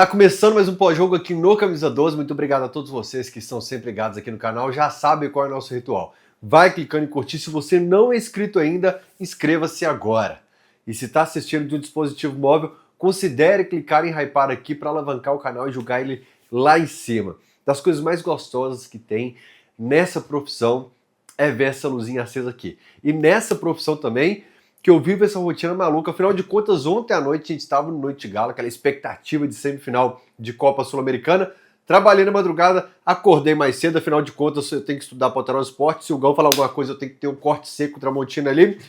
Tá começando mais um pós-jogo aqui no Camisa 12. Muito obrigado a todos vocês que estão sempre ligados aqui no canal. Já sabem qual é o nosso ritual. Vai clicando em curtir. Se você não é inscrito ainda, inscreva-se agora. E se está assistindo do dispositivo móvel, considere clicar em hypar aqui para alavancar o canal e jogar ele lá em cima. Das coisas mais gostosas que tem nessa profissão é ver essa luzinha acesa aqui. E nessa profissão também, que eu vivo essa rotina maluca. Afinal de contas, ontem à noite a gente estava no Noite de Gala, aquela expectativa de semifinal de Copa Sul-Americana. Trabalhei na madrugada, acordei mais cedo, afinal de contas eu tenho que estudar para o Alterosa Esporte. Se o Gão falar alguma coisa, eu tenho que ter um corte seco Tramontina ali.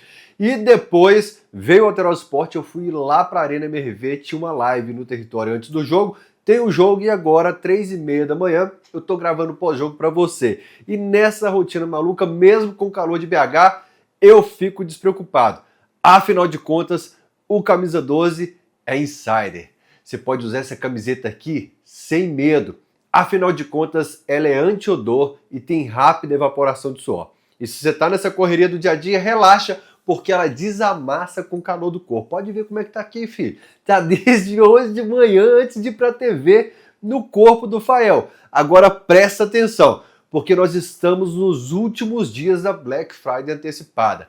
E depois veio o Alterosa Esporte, eu fui lá para a Arena MRV, tinha uma live no território antes do jogo. Tem o jogo e agora, 3h30 da manhã, eu tô gravando pós-jogo para você. E nessa rotina maluca, mesmo com o calor de BH, eu fico despreocupado. Afinal de contas, o Camisa 12 é insider. Você pode usar essa camiseta aqui sem medo. Afinal de contas, ela é anti-odor e tem rápida evaporação de suor. E se você está nessa correria do dia a dia, relaxa, porque ela desamassa com o calor do corpo. Pode ver como é que tá aqui, filho. Tá desde hoje de manhã, antes de ir pra TV, no corpo do Fael. Agora presta atenção, porque nós estamos nos últimos dias da Black Friday antecipada.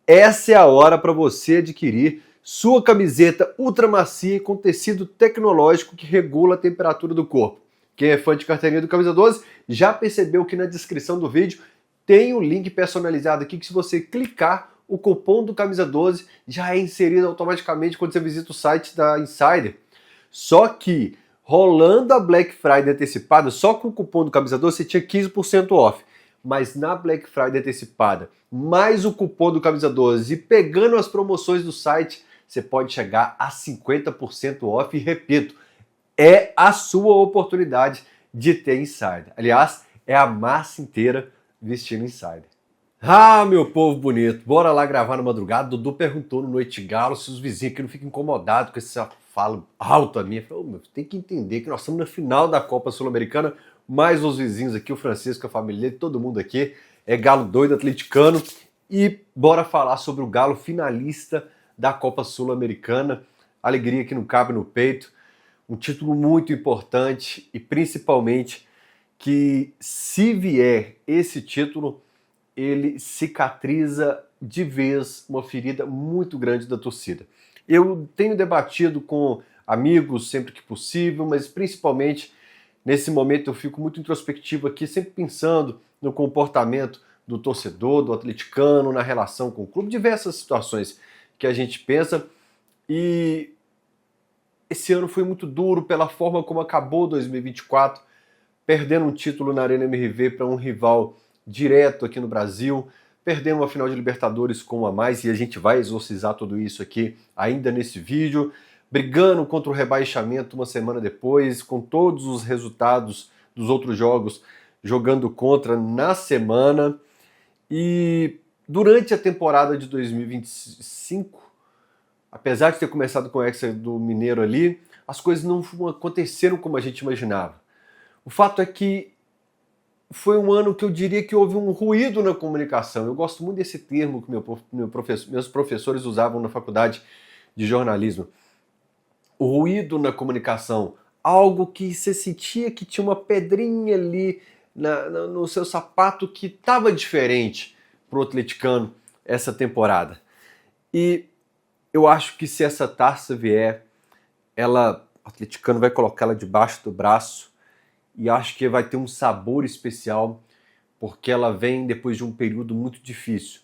Essa é a hora para você adquirir sua camiseta ultra macia com tecido tecnológico que regula a temperatura do corpo. Quem é fã de carteirinha do Camisa 12 já percebeu que na descrição do vídeo tem um link personalizado aqui que, se você clicar, o cupom do Camisa 12 já é inserido automaticamente quando você visita o site da Insider. Só que, rolando a Black Friday antecipada, só com o cupom do Camisa 12 você tinha 15% off. Mas na Black Friday antecipada, mais o cupom do Camisa 12 e pegando as promoções do site, você pode chegar a 50% off. E repito, é a sua oportunidade de ter Insider. Aliás, é a massa inteira vestindo Insider. Ah, meu povo bonito, bora lá gravar na madrugada. Dudu perguntou no Noite Galo se os vizinhos aqui não ficam incomodados com essa fala alta minha. Falei, meu, tem que entender que nós estamos na final da Copa Sul-Americana, mais os vizinhos aqui, o Francisco, a família dele, todo mundo aqui é galo doido, atleticano. E bora falar sobre o Galo finalista da Copa Sul-Americana. Alegria que não cabe no peito. Um título muito importante e principalmente que, se vier esse título, ele cicatriza de vez uma ferida muito grande da torcida. Eu tenho debatido com amigos sempre que possível, mas principalmente nesse momento eu fico muito introspectivo aqui, sempre pensando no comportamento do torcedor, do atleticano, na relação com o clube, diversas situações que a gente pensa. E esse ano foi muito duro pela forma como acabou 2024, perdendo um título na Arena MRV para um rival direto aqui no Brasil, perdendo uma final de Libertadores com um a mais, e a gente vai exorcizar tudo isso aqui ainda nesse vídeo, brigando contra o rebaixamento uma semana depois, com todos os resultados dos outros jogos jogando contra na semana. E durante a temporada de 2025, apesar de ter começado com o Hexa do Mineiro ali, as coisas não aconteceram como a gente imaginava. O fato é que foi um ano que eu diria que houve um ruído na comunicação. Eu gosto muito desse termo que meus professores usavam na faculdade de jornalismo. O ruído na comunicação. Algo que você sentia que tinha uma pedrinha ali no seu sapato que estava diferente para o atleticano essa temporada. E eu acho que, se essa taça vier, o atleticano vai colocá-la debaixo do braço. E acho que vai ter um sabor especial, porque ela vem depois de um período muito difícil.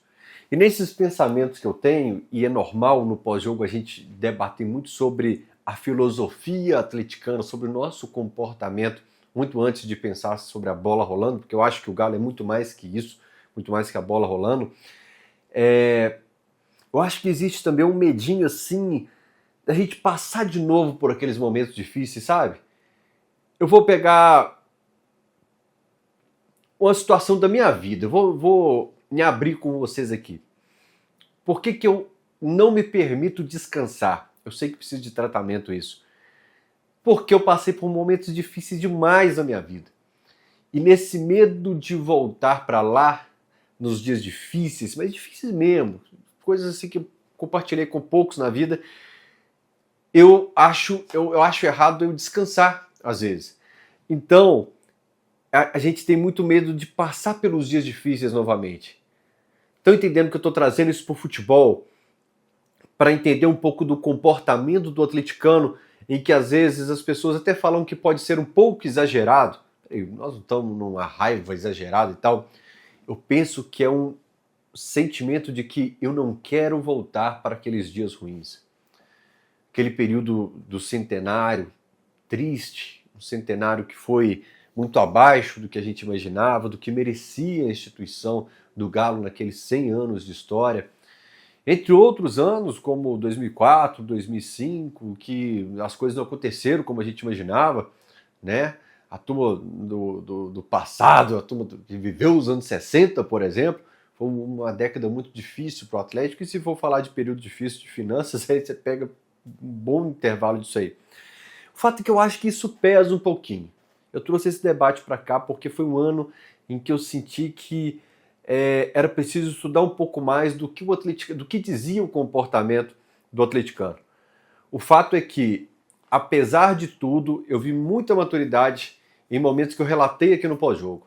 E nesses pensamentos que eu tenho, e é normal no pós-jogo a gente debater muito sobre a filosofia atleticana, sobre o nosso comportamento, muito antes de pensar sobre a bola rolando, porque eu acho que o Galo é muito mais que isso, muito mais que a bola rolando. Eu acho que existe também um medinho assim, da gente passar de novo por aqueles momentos difíceis, sabe? Eu vou pegar uma situação da minha vida, eu vou me abrir com vocês aqui. Por que eu não me permito descansar? Eu sei que preciso de tratamento isso. Porque eu passei por momentos difíceis demais na minha vida. E nesse medo de voltar para lá, nos dias difíceis, mas difíceis mesmo, coisas assim que eu compartilhei com poucos na vida, eu acho errado eu descansar, às vezes. Então, a gente tem muito medo de passar pelos dias difíceis novamente. Estão entendendo que eu estou trazendo isso para o futebol para entender um pouco do comportamento do atleticano, em que às vezes as pessoas até falam que pode ser um pouco exagerado. Nós não estamos numa raiva exagerada e tal. Eu penso que é um sentimento de que eu não quero voltar para aqueles dias ruins. Aquele período do centenário triste, um centenário que foi muito abaixo do que a gente imaginava, do que merecia a instituição do Galo naqueles 100 anos de história. Entre outros anos, como 2004, 2005, que as coisas não aconteceram como a gente imaginava, né? A turma do passado, a turma que viveu os anos 60, por exemplo, foi uma década muito difícil para o Atlético, e se for falar de período difícil de finanças, aí você pega um bom intervalo disso aí. O fato é que eu acho que isso pesa um pouquinho. Eu trouxe esse debate para cá porque foi um ano em que eu senti que era preciso estudar um pouco mais do que dizia o comportamento do atleticano. O fato é que, apesar de tudo, eu vi muita maturidade em momentos que eu relatei aqui no pós-jogo.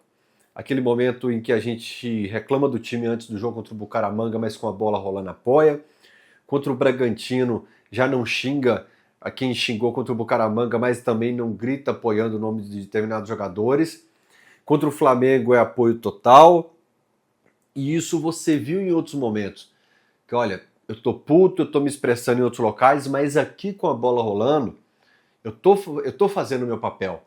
Aquele momento em que a gente reclama do time antes do jogo contra o Bucaramanga, mas com a bola rolando apoia. Contra o Bragantino já não xinga a quem xingou contra o Bucaramanga, mas também não grita apoiando o nome de determinados jogadores. Contra o Flamengo é apoio total. E isso você viu em outros momentos. Que olha, eu tô puto, eu tô me expressando em outros locais, mas aqui com a bola rolando, eu tô fazendo o meu papel.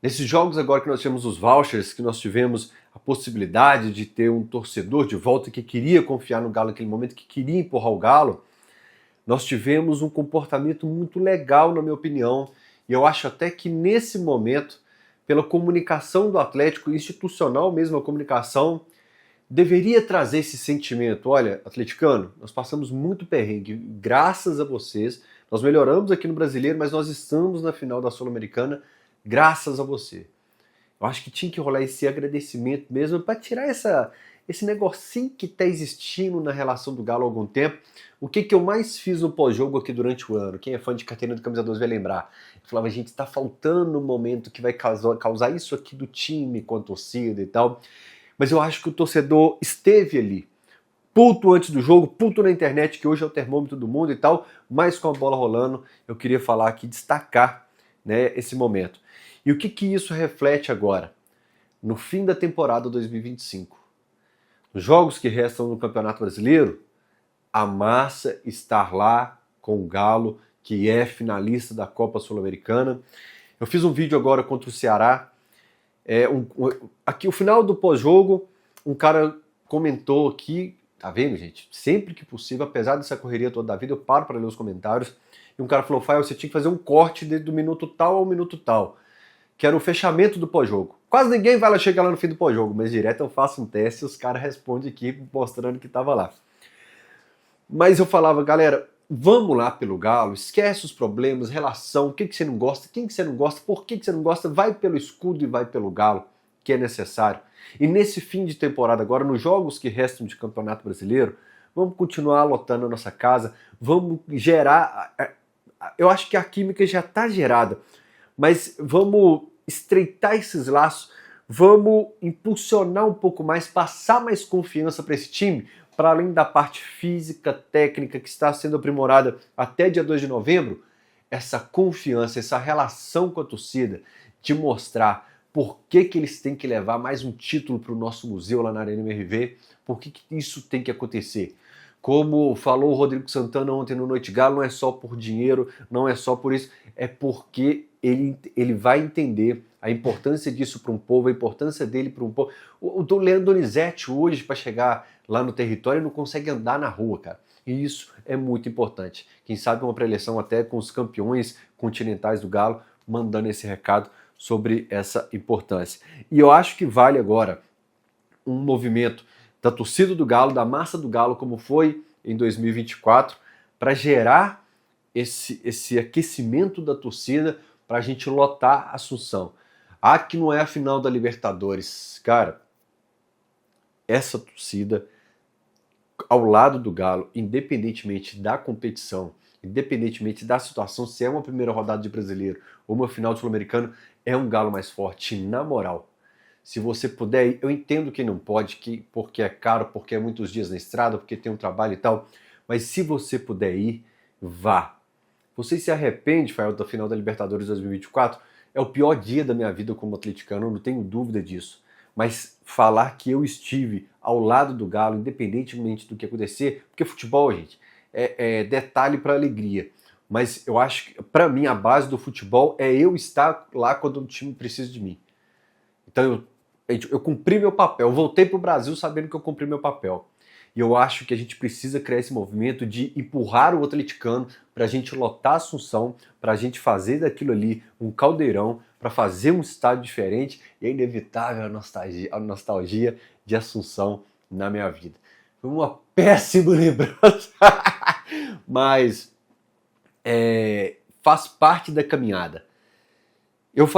Nesses jogos agora que nós tivemos os vouchers, que nós tivemos a possibilidade de ter um torcedor de volta que queria confiar no Galo naquele momento, que queria empurrar o Galo, nós tivemos um comportamento muito legal, na minha opinião, e eu acho até que nesse momento, pela comunicação do Atlético, institucional mesmo, a comunicação, deveria trazer esse sentimento. Olha, atleticano, nós passamos muito perrengue, graças a vocês, nós melhoramos aqui no Brasileiro, mas nós estamos na final da Sul-Americana graças a você. Eu acho que tinha que rolar esse agradecimento mesmo para tirar esse negocinho que está existindo na relação do Galo há algum tempo. O que eu mais fiz no pós-jogo aqui durante o ano? Quem é fã de Carteira do Camisa 12 vai lembrar. Eu falava, gente, está faltando um momento que vai causar isso aqui do time com a torcida e tal. Mas eu acho que o torcedor esteve ali, puto antes do jogo, puto na internet, que hoje é o termômetro do mundo e tal, mas com a bola rolando, eu queria falar aqui, destacar, né, esse momento. E o que isso reflete agora? No fim da temporada 2025. Nos jogos que restam no Campeonato Brasileiro, a massa estar lá com o Galo, que é finalista da Copa Sul-Americana. Eu fiz um vídeo agora contra o Ceará. Aqui, o final do pós-jogo, um cara comentou aqui, tá vendo, gente? Sempre que possível, apesar dessa correria toda da vida, eu paro para ler os comentários. E um cara falou, Fael, você tinha que fazer um corte do minuto tal ao minuto tal, que era o fechamento do pós-jogo. Quase ninguém vai lá chegar lá no fim do pós-jogo, mas direto eu faço um teste e os caras respondem aqui mostrando que estava lá. Mas eu falava, galera, vamos lá pelo Galo, esquece os problemas, relação, o que você não gosta, quem que você não gosta, por que você não gosta, vai pelo escudo e vai pelo Galo, que é necessário. E nesse fim de temporada agora, nos jogos que restam de Campeonato Brasileiro, vamos continuar lotando a nossa casa, vamos gerar... Eu acho que a química já está gerada, mas vamos estreitar esses laços, vamos impulsionar um pouco mais, passar mais confiança para esse time, para além da parte física, técnica, que está sendo aprimorada até dia 2 de novembro, essa confiança, essa relação com a torcida, de mostrar por que eles têm que levar mais um título para o nosso museu lá na Arena MRV, por que isso tem que acontecer. Como falou o Rodrigo Santana ontem no Noite Galo, não é só por dinheiro, não é só por isso, é porque ele vai entender a importância disso para um povo, a importância dele para um povo. O Leandro Donizete hoje, para chegar lá no território, não consegue andar na rua, cara. E isso é muito importante. Quem sabe uma preleção até com os campeões continentais do Galo, mandando esse recado sobre essa importância. E eu acho que vale agora um movimento da torcida do Galo, da massa do Galo, como foi em 2024, para gerar esse aquecimento da torcida para a gente lotar a Assunção. Que não é a final da Libertadores. Cara, essa torcida ao lado do Galo, independentemente da competição independentemente da situação, se é uma primeira rodada de Brasileiro ou uma final de Sul-Americano, é um Galo mais forte, na moral. Se você puder ir, eu entendo que não pode, porque é caro, porque é muitos dias na estrada, porque tem um trabalho e tal, mas se você puder ir, vá. Você se arrepende, Fael, da final da Libertadores 2024? É o pior dia da minha vida como atleticano, eu não tenho dúvida disso. Mas falar que eu estive ao lado do Galo, independentemente do que acontecer, porque futebol, gente, é detalhe para alegria. Mas eu acho que, para mim, a base do futebol é eu estar lá quando o time precisa de mim. Então eu cumpri meu papel, eu voltei para o Brasil sabendo que eu cumpri meu papel. E eu acho que a gente precisa criar esse movimento de empurrar o atleticano para a gente lotar Assunção, para a gente fazer daquilo ali um caldeirão, para fazer um estádio diferente, e é inevitável a nostalgia de Assunção na minha vida. Foi uma péssima lembrança, mas faz parte da caminhada. Eu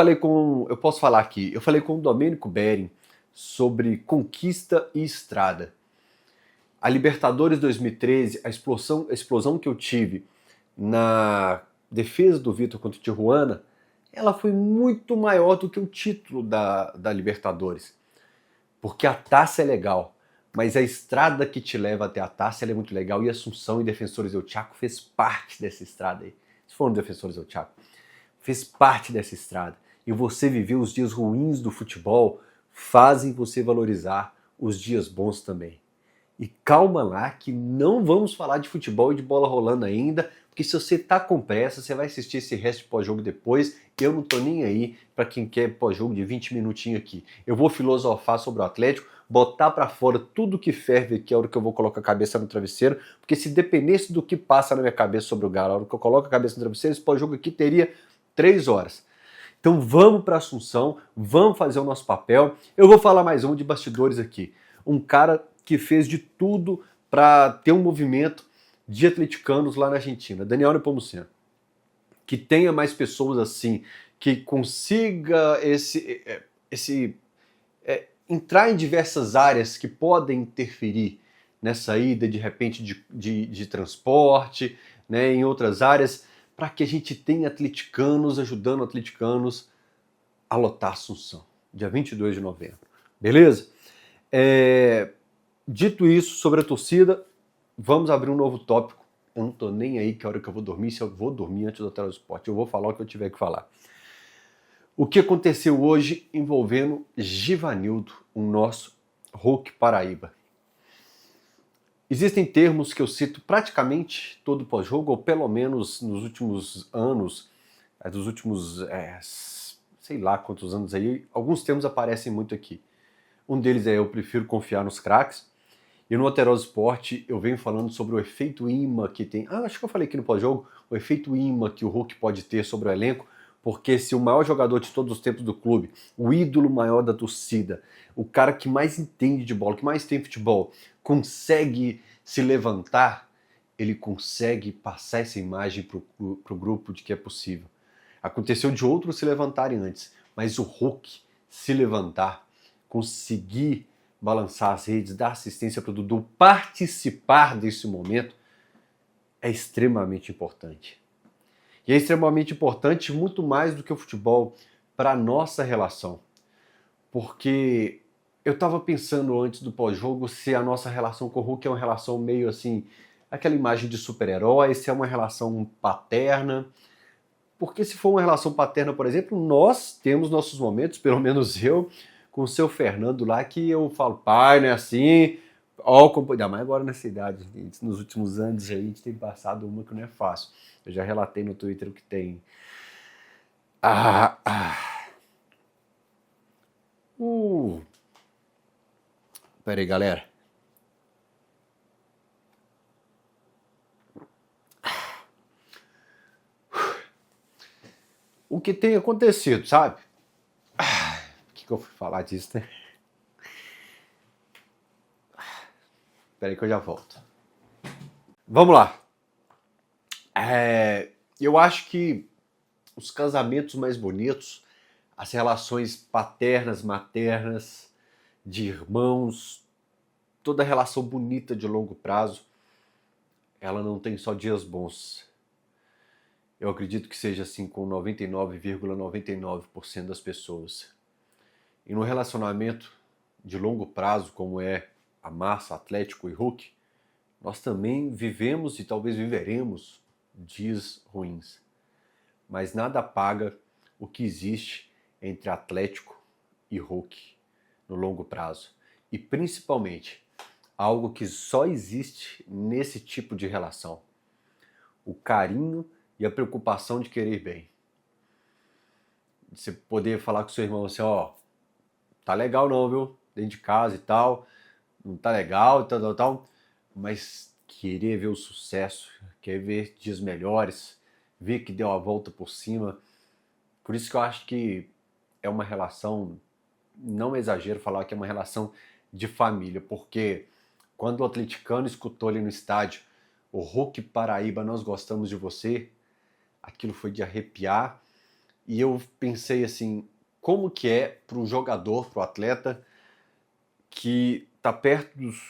posso falar aqui, eu falei com o Domênico Bering sobre conquista e estrada. A Libertadores 2013, a explosão que eu tive na defesa do Vitor contra o Tijuana, ela foi muito maior do que o título da Libertadores. Porque a taça é legal, mas a estrada que te leva até a taça é muito legal. E Assunção e Defensores del Chaco fez parte dessa estrada aí. Se foram Defensores del Chaco, fez parte dessa estrada. E você viver os dias ruins do futebol fazem você valorizar os dias bons também. E calma lá que não vamos falar de futebol e de bola rolando ainda, porque se você tá com pressa, você vai assistir esse resto de pós-jogo depois. Eu não tô nem aí para quem quer pós-jogo de 20 minutinhos aqui. Eu vou filosofar sobre o Atlético, botar para fora tudo que ferve aqui a hora que eu vou colocar a cabeça no travesseiro, porque se dependesse do que passa na minha cabeça sobre o Galo, a hora que eu coloco a cabeça no travesseiro, esse pós-jogo aqui teria 3 horas. Então vamos para Assunção, vamos fazer o nosso papel. Eu vou falar mais um de bastidores aqui. Um cara que fez de tudo para ter um movimento de atleticanos lá na Argentina, Daniel Nepomuceno. Que tenha mais pessoas assim, que consiga entrar em diversas áreas que podem interferir nessa ida, de repente, de transporte, né, em outras áreas, para que a gente tenha atleticanos ajudando atleticanos a lotar Assunção, dia 22 de novembro. Beleza? Dito isso sobre a torcida, vamos abrir um novo tópico. Eu não tô nem aí que hora que eu vou dormir, se eu vou dormir antes do Hotel do Esporte. Eu vou falar o que eu tiver que falar. O que aconteceu hoje envolvendo Givanildo, o nosso Hulk Paraíba. Existem termos que eu cito praticamente todo pós-jogo, ou pelo menos nos últimos anos, dos últimos, sei lá quantos anos aí, alguns termos aparecem muito aqui. Um deles é eu prefiro confiar nos craques. E no Hotel do Esporte eu venho falando sobre o efeito imã que tem. Acho que eu falei aqui no pós-jogo, o efeito imã que o Hulk pode ter sobre o elenco, porque se o maior jogador de todos os tempos do clube, o ídolo maior da torcida, o cara que mais entende de bola, que mais tem futebol, consegue se levantar, ele consegue passar essa imagem pro grupo de que é possível. Aconteceu de outros se levantarem antes, mas o Hulk se levantar, conseguir balançar as redes, dar assistência para o Dudu, participar desse momento, é extremamente importante. E é extremamente importante muito mais do que o futebol para a nossa relação. Porque eu estava pensando antes do pós-jogo se a nossa relação com o Hulk é uma relação meio assim, aquela imagem de super-herói, se é uma relação paterna. Porque se for uma relação paterna, por exemplo, nós temos nossos momentos, pelo menos eu, com o seu Fernando lá, que eu falo, pai, não é assim, ainda mais agora nessa idade, nos últimos anos aí, a gente tem passado uma que não é fácil. Eu já relatei no Twitter o que tem. Pera aí, galera. O que tem acontecido, sabe? Por que eu fui falar disso, né? Pera aí que eu já volto. Vamos lá. Eu acho que os casamentos mais bonitos, as relações paternas, maternas, de irmãos, toda relação bonita de longo prazo, ela não tem só dias bons. Eu acredito que seja assim com 99,99% das pessoas. E no relacionamento de longo prazo, como é a Massa, Atlético e Hulk, nós também vivemos e talvez viveremos dias ruins. Mas nada apaga o que existe entre Atlético e Hulk no longo prazo. E principalmente, algo que só existe nesse tipo de relação: o carinho e a preocupação de querer bem. Você poder falar com seu irmão assim, ó, tá legal não, viu? Dentro de casa e tal, não tá legal, tal, mas querer ver o sucesso, querer ver dias melhores, ver que deu a volta por cima. Por isso que eu acho que é uma relação, não é exagero falar que é uma relação de família, porque quando o atleticano escutou ali no estádio o Hulk Paraíba, nós gostamos de você, aquilo foi de arrepiar. E eu pensei assim, como que é para o jogador, para o atleta, que está perto dos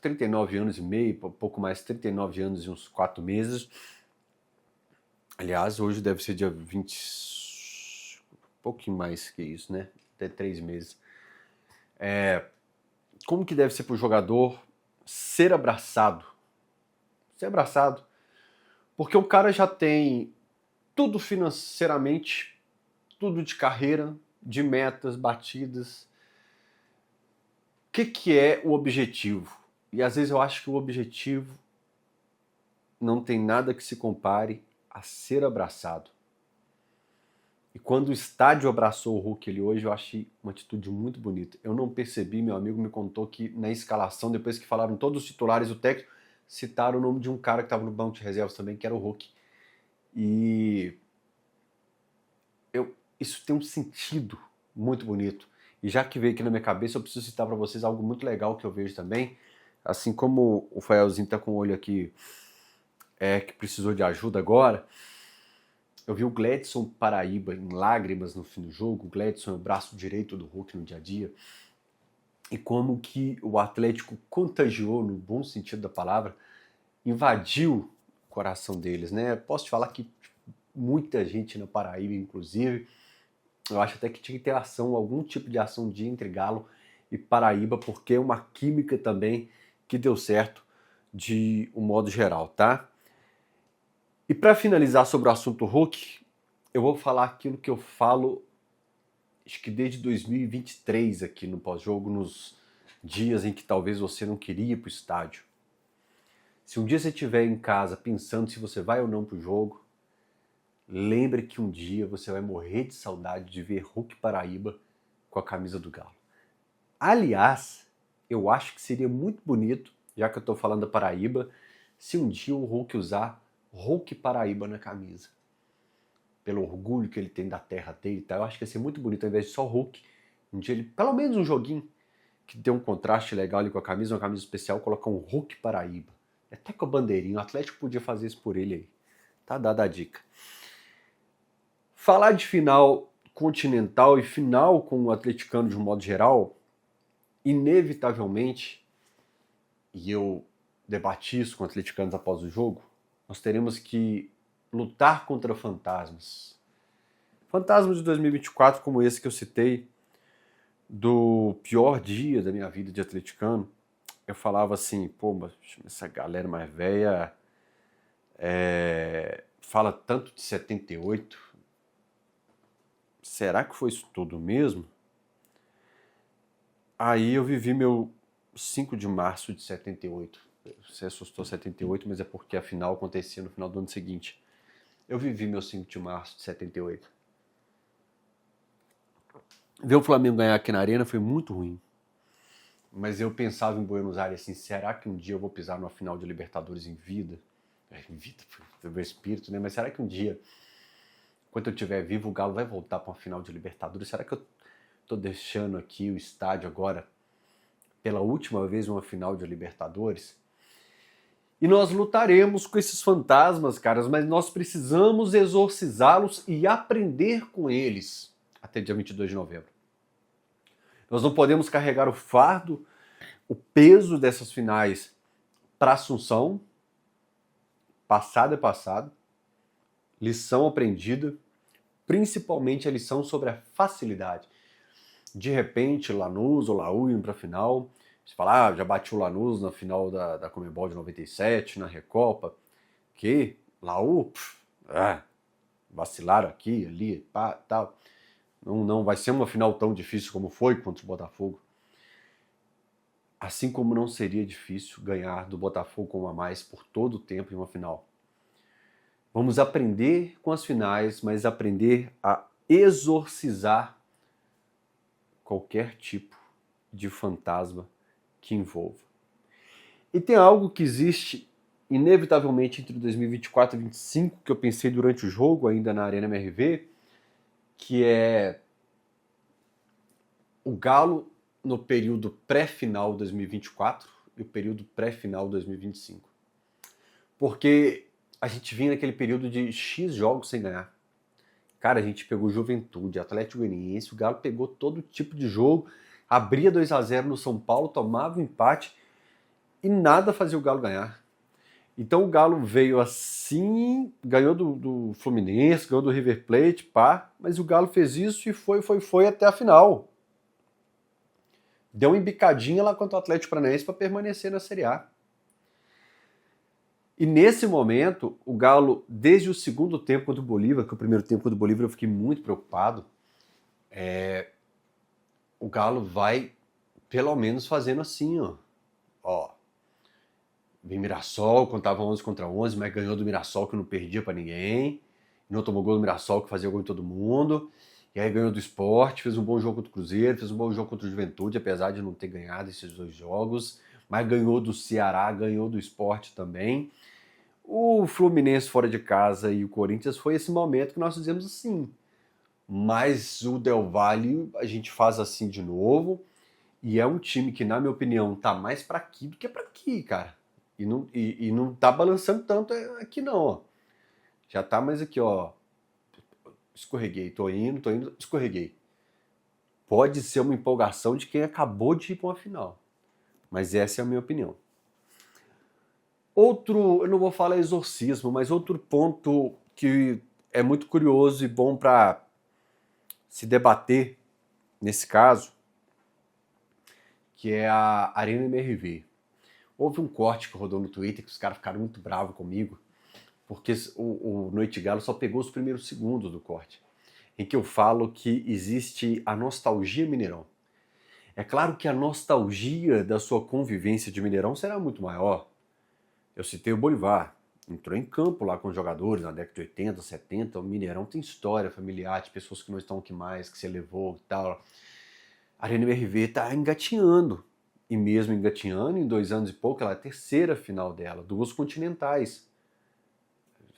39 anos e meio, pouco mais, 39 anos e uns 4 meses. Aliás, hoje deve ser dia 20, um pouquinho mais que isso, né? Até 3 meses. Como que deve ser para o jogador ser abraçado? Ser abraçado. Porque o cara já tem tudo financeiramente, tudo de carreira, de metas batidas. O que é o objetivo? E às vezes eu acho que o objetivo não tem nada que se compare a ser abraçado. E quando o estádio abraçou o Hulk ali hoje, eu achei uma atitude muito bonita. Eu não percebi, meu amigo me contou que na escalação, depois que falaram todos os titulares, o técnico, citaram o nome de um cara que estava no banco de reservas também, que era o Hulk. E isso tem um sentido muito bonito. E já que veio aqui na minha cabeça, eu preciso citar para vocês algo muito legal que eu vejo também. Assim como o Faelzinho tá com o olho aqui, que precisou de ajuda agora, eu vi o Gladson Paraíba em lágrimas no fim do jogo. O Gladson é o braço direito do Hulk no dia a dia. E como que o Atlético contagiou, no bom sentido da palavra, invadiu o coração deles, né? Posso te falar que muita gente na Paraíba, inclusive, eu acho até que tinha que ter ação, algum tipo de ação de entre Galo e Paraíba, porque é uma química também que deu certo de um modo geral, tá? E para finalizar sobre o assunto Hulk, eu vou falar aquilo que eu falo, acho que desde 2023 aqui no pós-jogo, nos dias em que talvez você não queria ir para o estádio. Se um dia você estiver em casa pensando se você vai ou não para o jogo, lembre que um dia você vai morrer de saudade de ver Hulk Paraíba com a camisa do Galo. Aliás, eu acho que seria muito bonito, já que eu estou falando da Paraíba, se um dia o Hulk usar Hulk Paraíba na camisa. Pelo orgulho que ele tem da terra dele, tá? Eu acho que ia ser muito bonito, ao invés de só Hulk, um dia ele, pelo menos um joguinho, que dê um contraste legal ali com a camisa, uma camisa especial, colocar um Hulk Paraíba. Até com a bandeirinha, o Atlético podia fazer isso por ele aí. Tá dada a dica. Falar de final continental e final com o atleticano de um modo geral, inevitavelmente, e eu debati isso com atleticanos após o jogo, nós teremos que lutar contra fantasmas. Fantasmas de 2024 como esse que eu citei, do pior dia da minha vida de atleticano. Eu falava assim, pô, mas essa galera mais velha fala tanto de 78. Será que foi isso tudo mesmo? Aí eu vivi meu 5 de março de 78. Você assustou 78, mas é porque a final acontecia no final do ano seguinte. Eu vivi meu 5 de março de 78. Ver o Flamengo ganhar aqui na Arena foi muito ruim. Mas eu pensava em Buenos Aires assim, será que um dia eu vou pisar numa final de Libertadores em vida? Em vida, foi meu espírito, né? Mas será que um dia, enquanto eu estiver vivo, o Galo vai voltar para uma final de Libertadores? Será que eu tô deixando aqui o estádio agora pela última vez uma final de Libertadores? E nós lutaremos com esses fantasmas, caras, mas nós precisamos exorcizá-los e aprender com eles até dia 22 de novembro. Nós não podemos carregar o fardo, o peso dessas finais para Assunção. Passado é passado. lição aprendida, principalmente a lição sobre a facilidade. De repente, Lanús ou Laú indo para a final, você fala, já bati o Lanús na final da Conmebol de 97, na Recopa, que Laú, vacilaram aqui, ali, pá, tal. Não vai ser uma final tão difícil como foi contra o Botafogo. Assim como não seria difícil ganhar do Botafogo com 1 a mais por todo o tempo em uma final. Vamos aprender com as finais, mas aprender a exorcizar qualquer tipo de fantasma que envolva. E tem algo que existe inevitavelmente entre 2024 e 2025, que eu pensei durante o jogo, ainda na Arena MRV, que é o Galo no período pré-final 2024 e o período pré-final 2025. Porque a gente vinha naquele período de X jogos sem ganhar. Cara, a gente pegou Juventude, Atlético Goianiense, o Galo pegou todo tipo de jogo, abria 2-0 no São Paulo, tomava um empate e nada fazia o Galo ganhar. Então o Galo veio assim, ganhou do Fluminense, ganhou do River Plate, pá, mas o Galo fez isso e foi até a final. Deu uma embicadinha lá contra o Atlético Paranaense para permanecer na Série A. E nesse momento, o Galo, desde o segundo tempo contra o Bolívar, que o primeiro tempo contra o Bolívar eu fiquei muito preocupado, o Galo vai pelo menos fazendo assim, ó. Vem Mirassol, contava 11 contra 11, mas ganhou do Mirassol que não perdia para ninguém, não tomou gol do Mirassol que fazia gol em todo mundo, e aí ganhou do Sport, fez um bom jogo contra o Cruzeiro, fez um bom jogo contra o Juventude, apesar de não ter ganhado esses 2 jogos, mas ganhou do Ceará, ganhou do Sport também. O Fluminense fora de casa e o Corinthians foi esse momento que nós fizemos assim. Mas o Del Valle a gente faz assim de novo, e é um time que, na minha opinião, tá mais para aqui do que para aqui, cara. E não tá balançando tanto aqui não, ó. Já tá mais aqui, ó. Escorreguei, tô indo, escorreguei. Pode ser uma empolgação de quem acabou de ir para uma final. Mas essa é a minha opinião. Outro, eu não vou falar exorcismo, mas outro ponto que é muito curioso e bom para se debater nesse caso, que é a Arena MRV. Houve um corte que rodou no Twitter que os caras ficaram muito bravos comigo, porque o Noite Galo só pegou os primeiros segundos do corte, em que eu falo que existe a nostalgia Mineirão. É claro que a nostalgia da sua convivência de Mineirão será muito maior. Eu citei o Bolívar, entrou em campo lá com os jogadores na década de 80, 70, o Mineirão tem história familiar, de pessoas que não estão aqui mais, que se elevou e tal. A Arena MRV está engatinhando. E mesmo engatinhando, em 2 anos e pouco, ela é a terceira final dela, 2 continentais.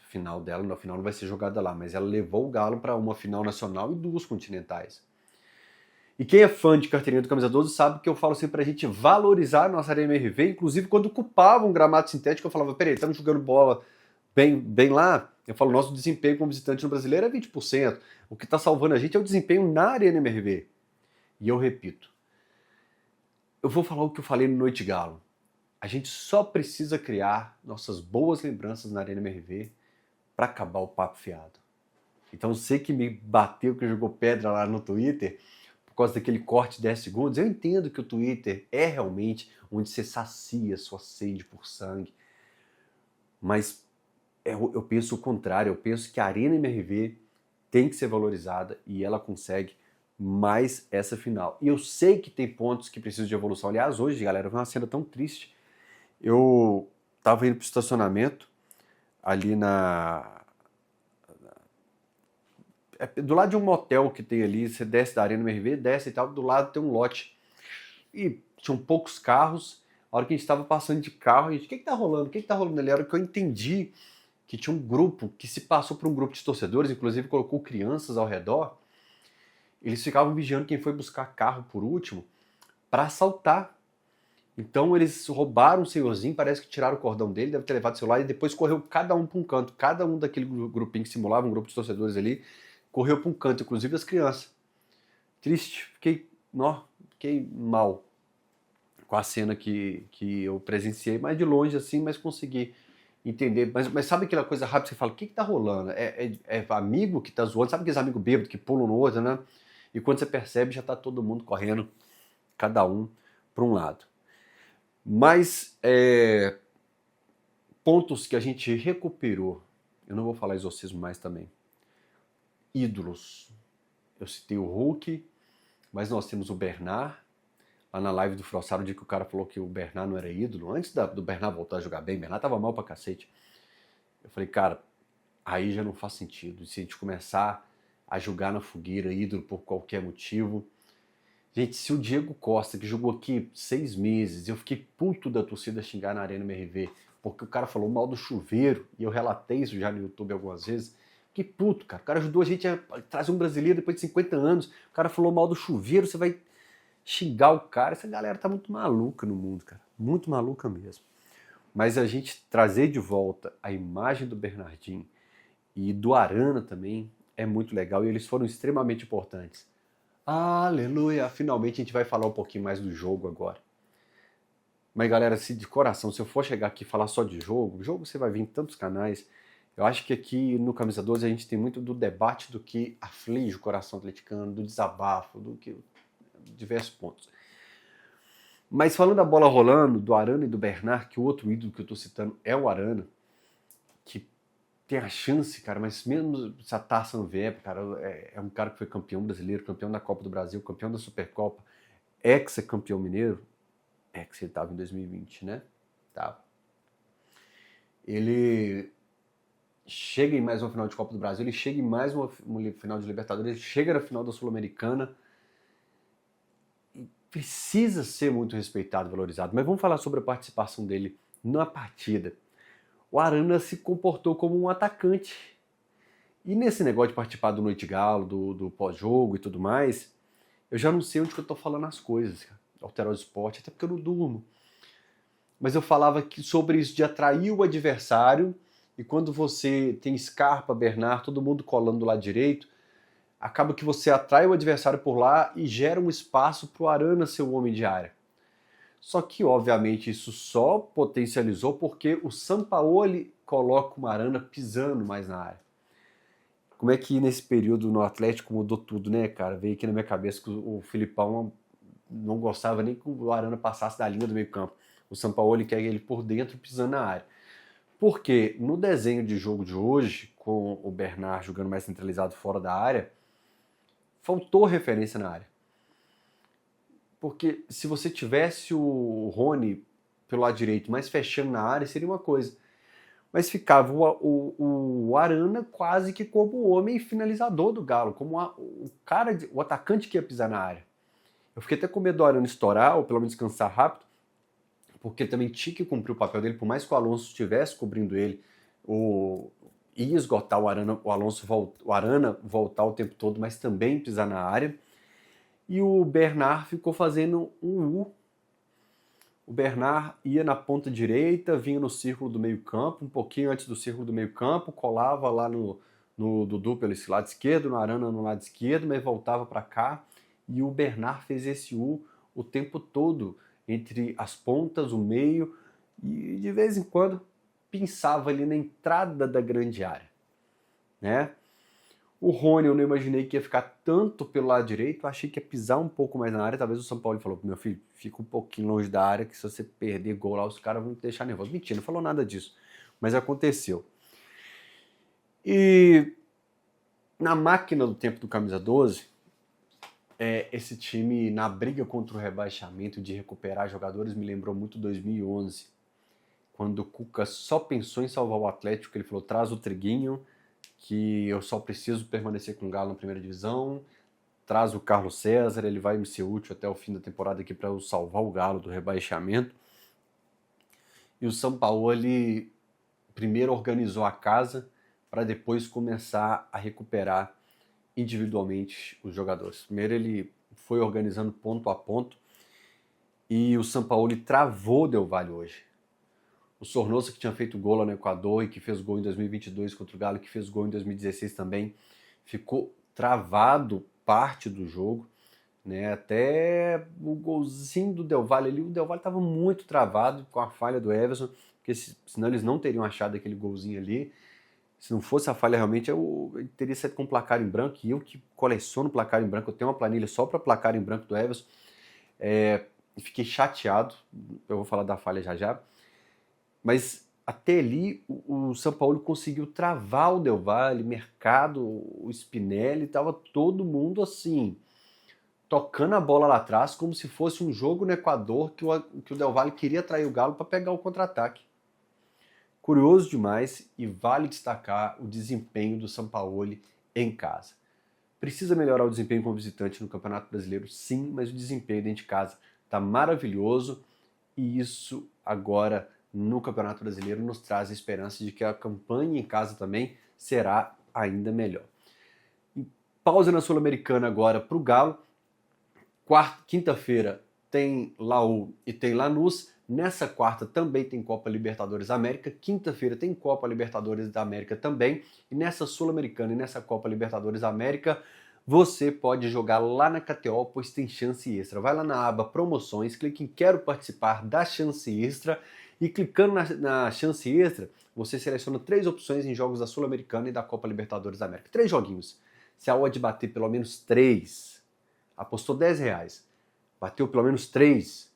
Final dela, na final não vai ser jogada lá, mas ela levou o Galo para uma final nacional e 2 continentais. E quem é fã de carteirinha do Camisa 12 sabe que eu falo sempre pra gente valorizar a nossa Arena MRV, inclusive quando ocupava um gramado sintético, eu falava, peraí, estamos jogando bola bem lá, eu falo, nosso desempenho como visitante no Brasileiro é 20%, o que está salvando a gente é o desempenho na Arena MRV. E eu repito, eu vou falar o que eu falei no Noite Galo. A gente só precisa criar nossas boas lembranças na Arena MRV para acabar o papo fiado. Então você que me bateu, que jogou pedra lá no Twitter, por causa daquele corte de 10 segundos, eu entendo que o Twitter é realmente onde você sacia sua sede por sangue. Mas eu penso o contrário, eu penso que a Arena MRV tem que ser valorizada e ela consegue mais essa final. E eu sei que tem pontos que precisam de evolução. Aliás, hoje, galera, foi uma cena tão triste. Eu tava indo pro estacionamento ali do lado de um motel que tem ali, você desce da Arena MRV, desce e tal, do lado tem um lote. E tinham poucos carros. A hora que a gente estava passando de carro, a gente, o que tá rolando? O que tá rolando ali? A hora que eu entendi que tinha um grupo que se passou por um grupo de torcedores, inclusive colocou crianças ao redor, eles ficavam vigiando quem foi buscar carro por último para assaltar. Então eles roubaram o senhorzinho, parece que tiraram o cordão dele, deve ter levado o celular e depois correu cada um para um canto. Cada um daquele grupinho que simulava um grupo de torcedores ali, correu para um canto, inclusive as crianças. Triste, fiquei mal com a cena que eu presenciei, mas de longe assim, mas consegui entender. Mas sabe aquela coisa rápida que você fala, o que tá rolando? É amigo que tá zoando? Sabe aqueles amigos bêbados que pulam no outro, né? E quando você percebe, já tá todo mundo correndo, cada um para um lado. Mas pontos que a gente recuperou, eu não vou falar exorcismo mais também. Ídolos. Eu citei o Hulk, mas nós temos o Bernard. Lá na live do Frossaro, o dia que o cara falou que o Bernard não era ídolo, antes do Bernard voltar a jogar bem, o Bernard tava mal pra cacete. Eu falei, cara, aí já não faz sentido. Se a gente começar a jogar na fogueira ídolo por qualquer motivo. Gente, se o Diego Costa, que jogou aqui 6 meses, eu fiquei puto da torcida xingar na Arena MRV, porque o cara falou mal do chuveiro, e eu relatei isso já no YouTube algumas vezes. Que puto, cara. O cara ajudou a gente a trazer um brasileiro depois de 50 anos. O cara falou mal do chuveiro, você vai xingar o cara. Essa galera tá muito maluca no mundo, cara. Muito maluca mesmo. Mas a gente trazer de volta a imagem do Bernardinho e do Arana também é muito legal. E eles foram extremamente importantes. Aleluia! Finalmente a gente vai falar um pouquinho mais do jogo agora. Mas galera, se de coração, se eu for chegar aqui e falar só de jogo você vai vir em tantos canais. Eu acho que aqui no Camisa 12 a gente tem muito do debate do que aflige o coração atleticano, do desabafo, do que diversos pontos. Mas falando da bola rolando, do Arana e do Bernard, que o outro ídolo que eu tô citando é o Arana, que tem a chance, cara, mas mesmo se a taça não vier, cara, é um cara que foi campeão brasileiro, campeão da Copa do Brasil, campeão da Supercopa, ex-campeão mineiro, que ele tava em 2020, né? Tá. Ele chega em mais uma final de Copa do Brasil, ele chega em mais uma final de Libertadores, ele chega na final da Sul-Americana, e precisa ser muito respeitado, valorizado. Mas vamos falar sobre a participação dele na partida. O Arana se comportou como um atacante. E nesse negócio de participar do Noite Galo, do pós-jogo e tudo mais, eu já não sei onde que eu tô falando as coisas, cara. Alterar o esporte, até porque eu não durmo. Mas eu falava sobre isso de atrair o adversário, e quando você tem Scarpa, Bernard, todo mundo colando do lado direito, acaba que você atrai o adversário por lá e gera um espaço para o Arana ser o homem de área. Só que, obviamente, isso só potencializou porque o Sampaoli coloca o Arana pisando mais na área. Como é que nesse período no Atlético mudou tudo, né, cara? Veio aqui na minha cabeça que o Filipão não gostava nem que o Arana passasse da linha do meio campo. O Sampaoli quer ele por dentro pisando na área. Porque no desenho de jogo de hoje, com o Bernard jogando mais centralizado fora da área, faltou referência na área. Porque se você tivesse o Rony pelo lado direito, mais fechando na área, seria uma coisa. Mas ficava o Arana quase que como o homem finalizador do Galo, como o atacante que ia pisar na área. Eu fiquei até com medo do Arana estourar, ou pelo menos cansar rápido, porque ele também tinha que cumprir o papel dele, por mais que o Alonso estivesse cobrindo ele, ia esgotar o Arana voltar o tempo todo, mas também pisar na área. E o Bernard ficou fazendo um U. O Bernard ia na ponta direita, vinha no círculo do meio campo, um pouquinho antes do círculo do meio campo, colava lá no Dudu pelo lado esquerdo, no Arana no lado esquerdo, mas voltava para cá. E o Bernard fez esse U o tempo todo, entre as pontas, o meio, e de vez em quando pinçava ali na entrada da grande área, né? O Rony eu não imaginei que ia ficar tanto pelo lado direito, achei que ia pisar um pouco mais na área, talvez o São Paulo falou, meu filho, fica um pouquinho longe da área, que se você perder gol lá, os caras vão te deixar nervoso. Mentira, não falou nada disso, mas aconteceu. E na máquina do tempo do Camisa 12, esse time na briga contra o rebaixamento de recuperar jogadores me lembrou muito 2011, quando o Cuca só pensou em salvar o Atlético, ele falou, traz o Triguinho, que eu só preciso permanecer com o Galo na primeira divisão, traz o Carlos César, ele vai me ser útil até o fim da temporada aqui para eu salvar o Galo do rebaixamento. E o Sampaoli primeiro organizou a casa para depois começar a recuperar individualmente os jogadores. Primeiro ele foi organizando ponto a ponto e o Sampaoli travou o Del Valle hoje. O Sornosa, que tinha feito gol lá no Equador e que fez gol em 2022 contra o Galo, que fez gol em 2016 também, ficou travado parte do jogo, né? Até o golzinho do Del Valle ali, o Del Valle estava muito travado com a falha do Everson, porque senão eles não teriam achado aquele golzinho ali. Se não fosse a falha realmente, eu teria sido com placar em branco, e eu que coleciono placar em branco, eu tenho uma planilha só para placar em branco do Everson, fiquei chateado, eu vou falar da falha já já, mas até ali o São Paulo conseguiu travar o Del Valle, Mercado, o Spinelli, estava todo mundo assim, tocando a bola lá atrás, como se fosse um jogo no Equador que o Del Valle queria atrair o Galo para pegar o contra-ataque. Curioso demais, e vale destacar o desempenho do Sampaoli em casa. Precisa melhorar o desempenho como visitante no Campeonato Brasileiro, sim, mas o desempenho dentro de casa está maravilhoso, e isso agora no Campeonato Brasileiro nos traz a esperança de que a campanha em casa também será ainda melhor. Pausa na Sul-Americana agora para o Galo. Quinta-feira tem Laú e tem Lanús. Nessa quarta também tem Copa Libertadores da América. Quinta-feira tem Copa Libertadores da América também. E nessa Sul-Americana e nessa Copa Libertadores da América, você pode jogar lá na KTO, pois tem chance extra. Vai lá na aba Promoções, clique em Quero Participar da Chance Extra. E clicando na Chance Extra, você seleciona 3 opções em jogos da Sul-Americana e da Copa Libertadores da América. 3 joguinhos. Se a odd bater pelo menos 3, apostou R$10, bateu pelo menos 3,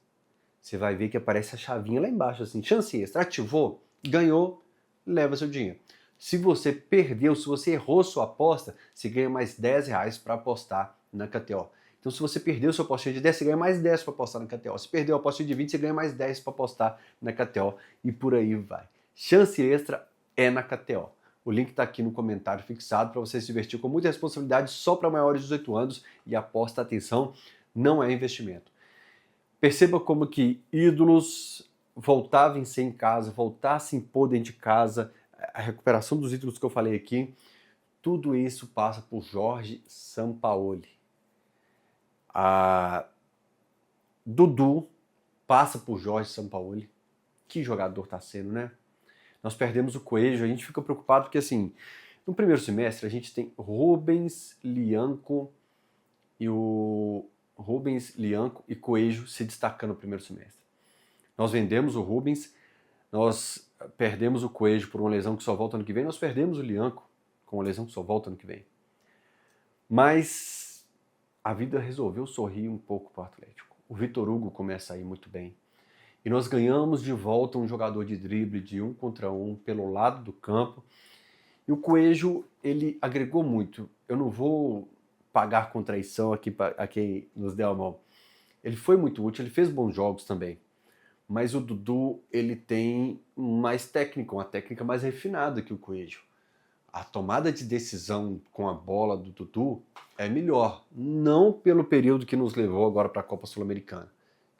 você vai ver que aparece a chavinha lá embaixo, assim, chance extra, ativou, ganhou, leva seu dinheiro. Se você perdeu, se você errou sua aposta, você ganha mais R$10 para apostar na KTO. Então, se você perdeu sua apostinha de 10, você ganha mais 10 para apostar na KTO. Se perdeu a apostinha de 20, você ganha mais 10 para apostar na KTO. E por aí vai. Chance extra é na KTO. O link está aqui no comentário fixado para você se divertir com muita responsabilidade, só para maiores de 18 anos. E aposta, atenção, não é investimento. Perceba como que ídolos voltavam a vencer em casa, voltassem a impor dentro de casa, a recuperação dos ídolos que eu falei aqui, tudo isso passa por Jorge Sampaoli. A Dudu passa por Jorge Sampaoli. Que jogador tá sendo, né? Nós perdemos o Coelho, a gente fica preocupado porque, assim, no primeiro semestre a gente tem Rubens, Lianco e Coelho se destacando no primeiro semestre. Nós vendemos o Rubens, nós perdemos o Coelho por uma lesão que só volta ano que vem, nós perdemos o Lianco com uma lesão que só volta ano que vem. Mas a vida resolveu sorrir um pouco para o Atlético. O Vitor Hugo começa a ir muito bem. E nós ganhamos de volta um jogador de drible de 1 contra 1 pelo lado do campo. E o Coelho, ele agregou muito. Eu não vou pagar com traição aqui a quem nos deu a mão. Ele foi muito útil, ele fez bons jogos também. Mas o Dudu, ele tem mais técnica, uma técnica mais refinada que o Coelho. A tomada de decisão com a bola do Dudu é melhor. Não pelo período que nos levou agora para a Copa Sul-Americana.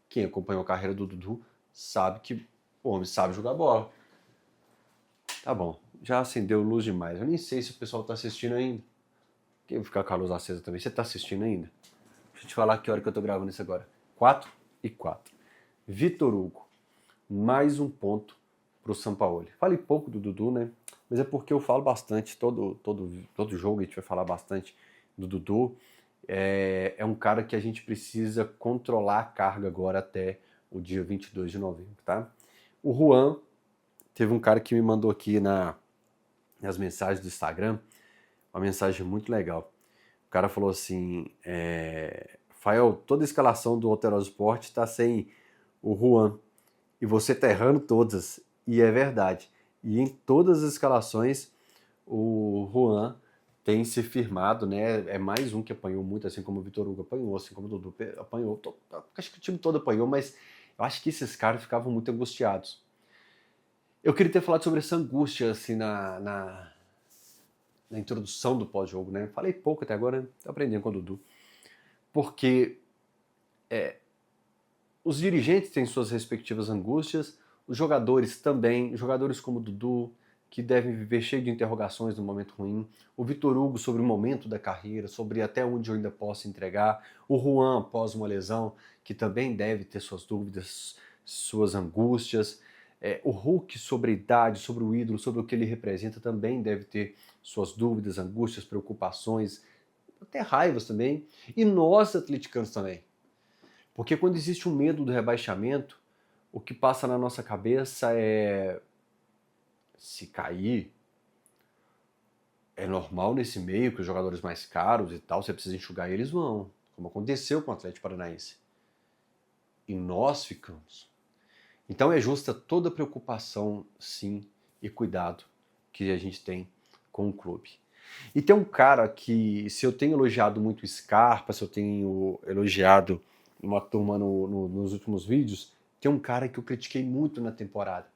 Quem acompanhou a carreira do Dudu sabe que o homem sabe jogar bola. Tá bom, já acendeu luz demais. Eu nem sei se o pessoal tá assistindo ainda. Quem vai ficar com a luz acesa também? Você tá assistindo ainda? Deixa eu te falar que hora que eu tô gravando isso agora. 4:04. Vitor Hugo. Mais um ponto pro Sampaoli. Falei pouco do Dudu, né? Mas é porque eu falo bastante. Todo jogo a gente vai falar bastante do Dudu. É um cara que a gente precisa controlar a carga agora até o dia 22 de novembro, tá? O Juan, teve um cara que me mandou aqui nas mensagens do Instagram, uma mensagem muito legal. O cara falou assim, Fael, toda a escalação do Alterosa Sport está sem o Juan, e você tá errando todas, e é verdade. E em todas as escalações, o Juan tem se firmado, né? É mais um que apanhou muito, assim como o Vitor Hugo apanhou, assim como o Dudu apanhou. Acho que o time todo apanhou, mas eu acho que esses caras ficavam muito angustiados. Eu queria ter falado sobre essa angústia, assim, na introdução do pós-jogo, né? Falei pouco até agora, né? Tô aprendendo com o Dudu. Porque os dirigentes têm suas respectivas angústias, os jogadores também, jogadores como o Dudu, que devem viver cheio de interrogações no momento ruim, o Vitor Hugo sobre o momento da carreira, sobre até onde eu ainda posso entregar, o Juan após uma lesão, que também deve ter suas dúvidas, suas angústias, o Hulk sobre a idade, sobre o ídolo, sobre o que ele representa, também deve ter suas dúvidas, angústias, preocupações, até raivas também, e nós atleticanos também. Porque quando existe um medo do rebaixamento, o que passa na nossa cabeça é: se cair, é normal nesse meio que os jogadores mais caros e tal, você precisa enxugar e eles vão, como aconteceu com o Atlético Paranaense. E nós ficamos. Então é justa toda a preocupação, sim, e cuidado que a gente tem com o clube. E tem um cara que, se eu tenho elogiado muito o Scarpa, se eu tenho elogiado uma turma nos últimos vídeos, tem um cara que eu critiquei muito na temporada.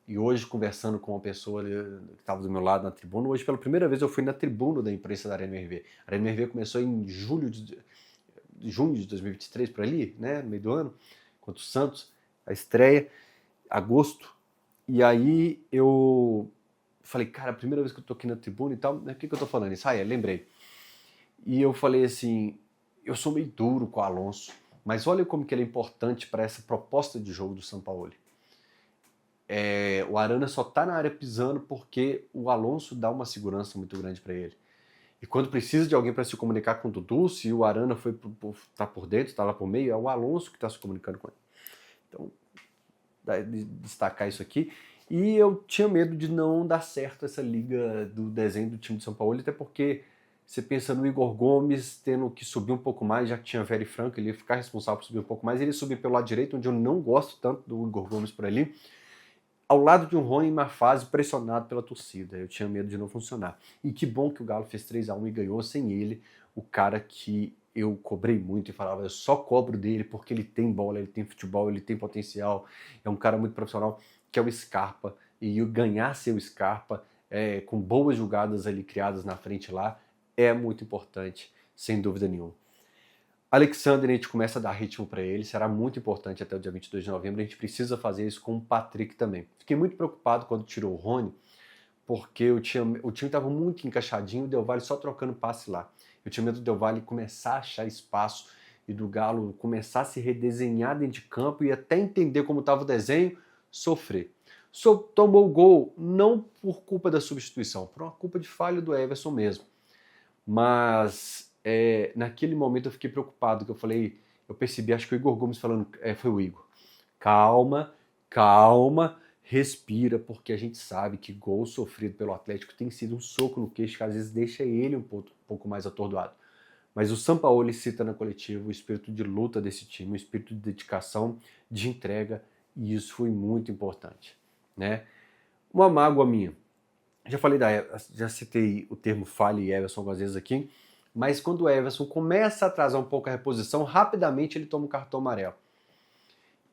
E hoje, conversando com uma pessoa que estava do meu lado na tribuna, hoje pela primeira vez eu fui na tribuna da imprensa da Arena MRV. A Arena MRV começou em junho de 2023, por ali, né, no meio do ano, contra o Santos, a estreia, agosto. E aí eu falei, cara, a primeira vez que eu tô aqui na tribuna e tal, né, por que eu tô falando isso? Lembrei. E eu falei assim, eu sou meio duro com o Alonso, mas olha como que ele é importante para essa proposta de jogo do Sampaoli. O Arana só tá na área pisando porque o Alonso dá uma segurança muito grande para ele. E quando precisa de alguém para se comunicar com o Dudu, se o Arana tá por dentro, tá lá por meio, é o Alonso que está se comunicando com ele. Então, destacar isso aqui. E eu tinha medo de não dar certo essa liga do desenho do time de São Paulo, até porque você pensa no Igor Gomes tendo que subir um pouco mais, já que tinha Very Franco, ele ia ficar responsável por subir um pouco mais, ele subir pelo lado direito, onde eu não gosto tanto do Igor Gomes por ali, ao lado de um Rony em uma fase pressionado pela torcida. Eu tinha medo de não funcionar. E que bom que o Galo fez 3-1 e ganhou sem ele, o cara que eu cobrei muito e falava, eu só cobro dele porque ele tem bola, ele tem futebol, ele tem potencial, é um cara muito profissional, que é o Scarpa. E ganhar seu Scarpa, com boas jogadas ali criadas na frente lá, é muito importante, sem dúvida nenhuma. Alexandre, a gente começa a dar ritmo para ele, será muito importante até o dia 22 de novembro, a gente precisa fazer isso com o Patrick também. Fiquei muito preocupado quando tirou o Rony, porque o time estava muito encaixadinho, o Del Valle só trocando passe lá. Eu tinha medo do Del Valle começar a achar espaço e do Galo começar a se redesenhar dentro de campo e até entender como estava o desenho, sofrer. Tomou o gol não por culpa da substituição, por uma culpa de falha do Everson mesmo. Mas naquele momento eu fiquei preocupado, que eu percebi, acho que o Igor Gomes falando, foi o Igor, calma, respira, porque a gente sabe que gol sofrido pelo Atlético tem sido um soco no queixo, que às vezes deixa ele um pouco mais atordoado. Mas o Sampaoli cita na coletiva o espírito de luta desse time, o espírito de dedicação, de entrega, e isso foi muito importante, né? Uma mágoa minha, já citei o termo falha e Everson algumas vezes aqui, mas quando o Everson começa a atrasar um pouco a reposição, rapidamente ele toma um cartão amarelo.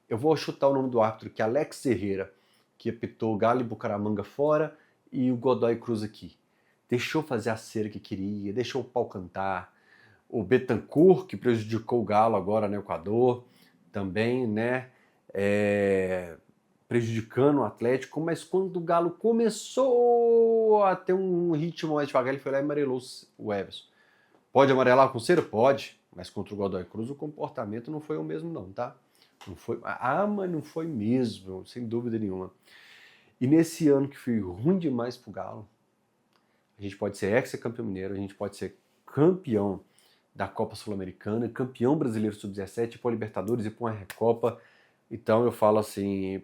Eu vou chutar o nome do árbitro, que é Alex Herrera, que apitou o Galo e Bucaramanga fora e o Godoy Cruz aqui. Deixou fazer a cera que queria, deixou o pau cantar. O Betancourt, que prejudicou o Galo agora no Equador, também, né? Prejudicando o Atlético, mas quando o Galo começou a ter um ritmo mais devagar, ele foi lá e amarelou o Everson. Pode amarelar com cera? Pode, mas contra o Godoy Cruz o comportamento não foi o mesmo não, tá? Não foi, mas não foi mesmo, sem dúvida nenhuma. E nesse ano que foi ruim demais pro Galo, a gente pode ser ex-campeão mineiro, a gente pode ser campeão da Copa Sul-Americana, campeão brasileiro sub-17, ir para a Libertadores e para uma Recopa. Então eu falo assim,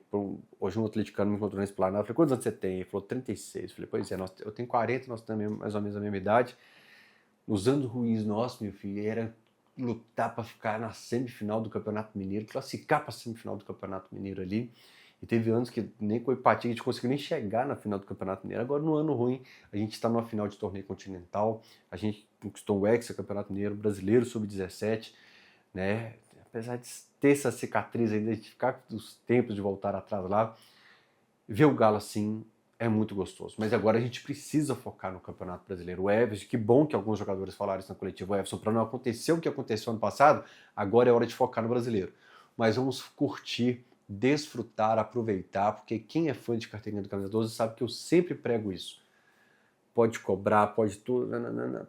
hoje um atleticano me encontrou na esplanada, eu falei, quantos anos você tem? Ele falou, 36. Eu falei, pois é, eu tenho 40, nós temos mais ou menos a mesma idade. Nos anos ruins nossos, meu filho, era lutar para ficar na semifinal do Campeonato Mineiro, classificar para a semifinal do Campeonato Mineiro ali. E teve anos que nem com empatia a gente conseguiu nem chegar na final do Campeonato Mineiro. Agora, no ano ruim, a gente está numa final de torneio continental, a gente conquistou o Campeonato Mineiro, brasileiro sub-17, né? Apesar de ter essa cicatriz aí, identificar os tempos de voltar atrás lá, ver o Galo assim é muito gostoso. Mas agora a gente precisa focar no Campeonato Brasileiro. O Everson, que bom que alguns jogadores falaram isso na coletiva, o Everson, para não acontecer o que aconteceu ano passado, agora é hora de focar no Brasileiro. Mas vamos curtir, desfrutar, aproveitar, porque quem é fã de carteirinha do Camisa 12 sabe que eu sempre prego isso. Pode cobrar, pode tudo,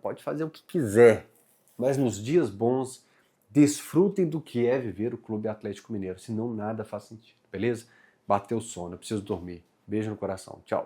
pode fazer o que quiser, mas nos dias bons, desfrutem do que é viver o Clube Atlético Mineiro, senão nada faz sentido, beleza? Bateu o sono, eu preciso dormir. Beijo no coração, tchau.